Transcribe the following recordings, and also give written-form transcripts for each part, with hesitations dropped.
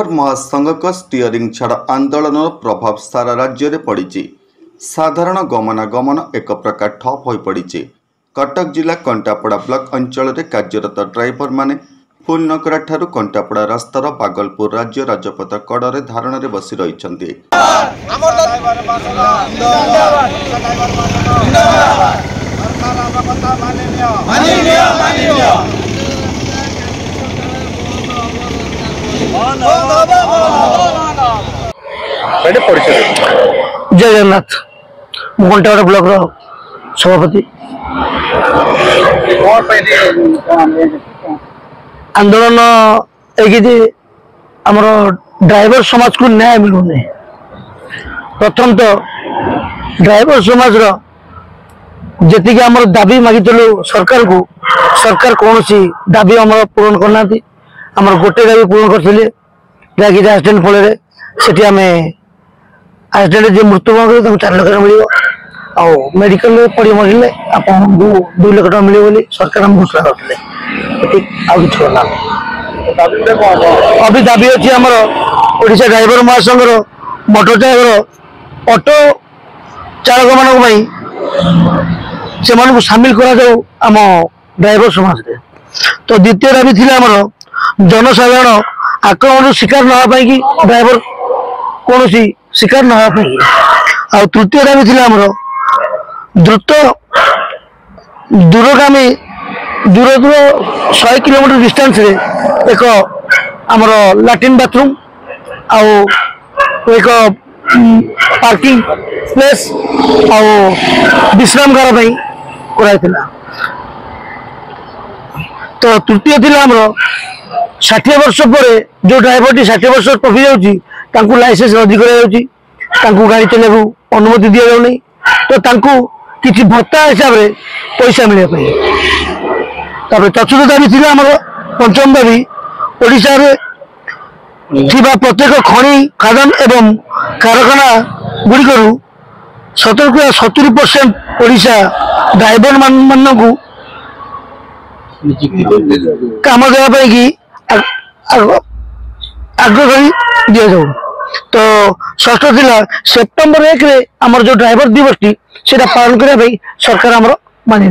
Driver महासंघ का steering छाड़ आंदोलन प्रभाव सारा राज्य में पड़ी। साधारण गमनागमन एक प्रकार ठप हो पड़ी। कटक जिला कंटापड़ा ब्लॉक अंचल में कार्यरत ड्राइवर माने फूलनगरा ठारू कंटापड़ा रास्तार बागलपुर राज्य राजपथ कड़े धारण में बसी रही। जय जगन्नाथ कंटापड़ा ब्लॉक सभापति आंदोलन आमर ड्राइवर समाज को न्याय मिलूनी। प्रथम तो ड्राइवर समाज जी आम दाबी मागिलु सरकार को, सरकार कौन सी दाबी आम पूरण करना। आमर गोटे दाबी पूरण करते जहाँकि एक्सीडेंट फल से आम एक्सीडेंट जी मृत्युबरण कर 4 लाख टका मिल मेडिकल पड़ी मरले आपको 2 लाख टका मिले बोली सरकार आम घोषणा करते अभी दाबी अच्छी आमर ओडिशा ड्राइवर महासंघ मोटर ड्राइवर ऑटो चालक मान से सामिल करा आम ड्राइवर समाज रे। तो द्वितीय दाबी थी आमर जनसाधारण आक्रमण शिकार नापी कि ड्राइवर कौन शिकार नापी। आ तृतीय दाबी थी आमर द्रुत दूरगामी दूर 100 किलोमीटर डिस्टेंस रे एक आमर लैट्रिन बाथरूम आउ एक पार्किंग प्लेस आउ विश्राम गार कराइला। तो तृतीय थी आमर 60 वर्ष पर जो ड्राइवर टी 60 वर्ष टपी जाऊँगी लाइसेंस रद्द कर गाड़ी चलने अनुमति दि जाऊनी। तो किसी भत्ता हिसाब से पैसा मिले। चतुर्थ दाबी थी आमर पंचम दाबी ओडिशा रे थिबा प्रत्येक खनि खादान एवं कारखाना गुड़िकरू 70% ओडिशा ड्राइवर मान को काम देवाई कि आग्रह दि जाऊ। तो षष्ठ थिला सेप्टेम्बर 1 रे आमर जो ड्राइवर दिवस टी सेटा पालन करने सरकार आमर मानि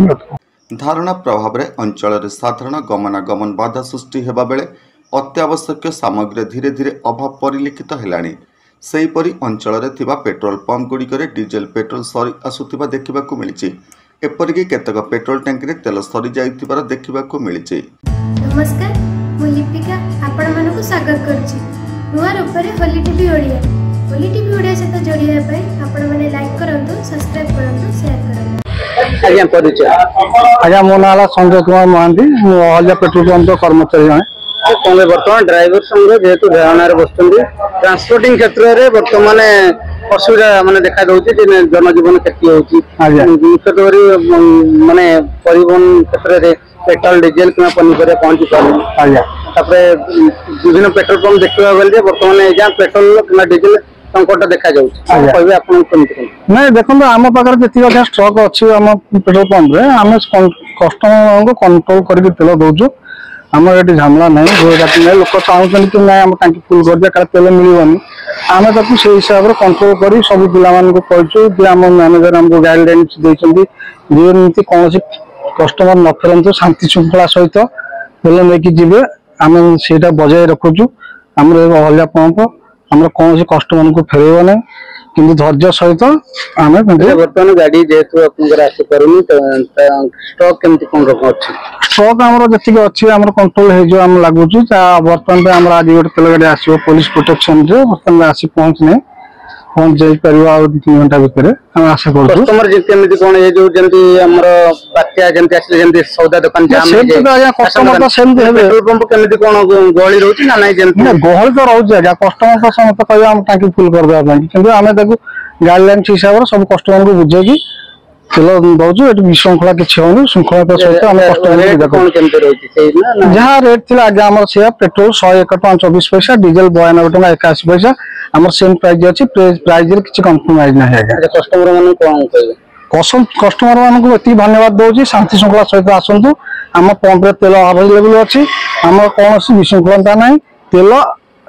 धारणा प्रभाव में अंचल साधारण गमनागमन बाधा सृष्टि होगा बेले अत्यावश्यक सामग्री धीरे धीरे अभाव परिलक्षित है। सेहीपरि अंचल में पेट्रोल पंप गुड़िक डीजेल पेट्रोल सरी आसुवा देखा मिली। एपरिक केतक पेट्रोल टैंकी तेल सरी जाइथिबार देखा मिली। नमस्कार, मु लिपिका आपण मानकु स्वागत करछि नुआ रूपरे होली टीवी ओडिया। होली टीवी ओडिया सहित जोड़िया पई आपण माने लाइक करंतु, सब्सक्राइब करंतु, शेयर करंतु। आज्ञा परिचय आज्ञा मो नाला संजय कुमार महांती हलिया पेट्रोल पंप कर्मचारी जने। बर्तमान ड्राइवर संघ जेहेतु धारणा बस ट्रांसपोर्टिंग क्षेत्र में बर्तमान असुविधा माने देखा दउछि जनजीवन क्षति होछि। मुख्यतः माने परिवहन क्षेत्र में पेट्रोल डीजेल कि पनीपरिया पहुंची पारे विभिन्न पेट्रोल पंप देखा गले बर्तमान जहाँ पेट्रोल कि डीजेल संकट देखा नहीं। देखो आम पाखे जी स्टॉक अच्छी आम पेट्रोल पंप रे आम कस्टमर को कंट्रोल करके तेल दौचु। आम ये झमेला नहीं लोक चाहते कि ना आम टांकी फुल कर दिया तेल मिलनी आम ताकू से हिसाब से कंट्रोल कर सब पिला कहूँ आम मैनेजर आमको गाइडलाइन देती कौन कस्टमर न फेरतु शांति श्रृंखला सहित तेल लेकिन जी आम से बजाय रखुचु। आम हलिया पंप आम कौन कस्टमर को फेरब ना कि धैर्य सहित आम बर्तमान गाड़ी जेहेतु स्टॉक केमती कौन रकम अच्छी स्टॉक आम जी अच्छी आम कंट्रोल हो लगुच। बर्तमान आम आज गोटे तेल गाड़ी आसो पुलिस प्रोटेक्शन बर्तमान आसी पहुँचने पहुँच जापर 2-3 घंटा भितर आशा कर सौदा दुकान पेट्रोल पंप केमती कौन गहली रोच ना गहली तो रोचे आज्ञा कस्टमर तो समस्त कह टांकी फुल करदेवाई कि आम गाइडलाइन हिसाब से सब कस्टमर को बुझे तेल दौचु। ये विशृंखला किसी होनी श्रृंखला सहित आम कस्टमर जहाँ रेट थी आगे आम से पेट्रोल 101 टका 24 पैसा डीजेल 92 टका 81 पैसा आम सेम प्राइस अच्छी प्राइस किसी कम्प्रोमाइज ना कस्टमर मान कस्टमर मान को धन्यवाद दूसरी शांति श्रृंखला सहित आसतु। आम पंप तेल अवेलेबल अच्छी आम कौन विशृंखलता ना तेल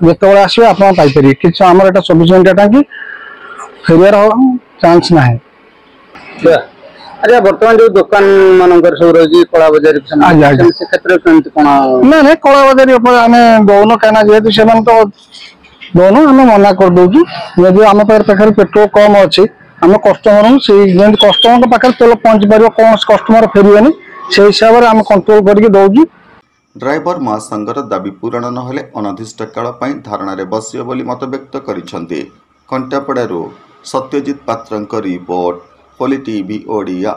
ଯେତେବେଳେ ଆସିବେ ଆପଣ ପାଇପାରିବେ। କିଛି ଆମର ଏଟା 24 ଘଣ୍ଟା ଟାଙ୍କି, ଫେରିବାର ଚାନ୍ସ ନାହିଁ। ଆଚ୍ଛା, ବର୍ତ୍ତମାନ ଯୋଉ ଦୋକାନ ମାନଙ୍କର ସବୁ ରହିଛି କଳା ବଜାରୀ ସେ କ୍ଷେତ୍ରରେ କେମିତି କଣ? ନାଇଁ କଳା ବଜାରୀ ଉପରେ ଆମେ ଦଉନୁ, କାହିଁକିନା ଯେହେତୁ ସେମାନେ ତ ଦଉନୁ, ଆମେ ମନା କରିଦଉଛୁ। ଯଦି ଆମ ପାଖରେ ପେଟ୍ରୋଲ କମ ଅଛି, ଆମେ କଷ୍ଟମରଙ୍କୁ ସେଇ ଯେମିତି କଷ୍ଟମରଙ୍କ ପାଖରେ ତେଲ ପହଞ୍ଚି ପାରିବ, କୌଣସି କଷ୍ଟମର ଫେରିବେନି, ସେଇ ହିସାବରେ ଆମେ କଣ୍ଟ୍ରୋଲ କରିକି ଦଉଛୁ। ଡ୍ରାଇଭର ମହାସଂଘର ଦାବି ପୂରଣ ନହେଲେ ଅନିର୍ଦ୍ଦିଷ୍ଟ କାଳ ପାଇଁ ଧାରଣାରେ ବସିବେ ବୋଲି ମତବ୍ୟକ୍ତ କରିଛନ୍ତି। କଣ୍ଟାପଡ଼ାରୁ ସତ୍ୟଜିତ ପାତ୍ରଙ୍କ ରିପୋର୍ଟ, ପୋଲି ଟିଭି ଓଡ଼ିଆ।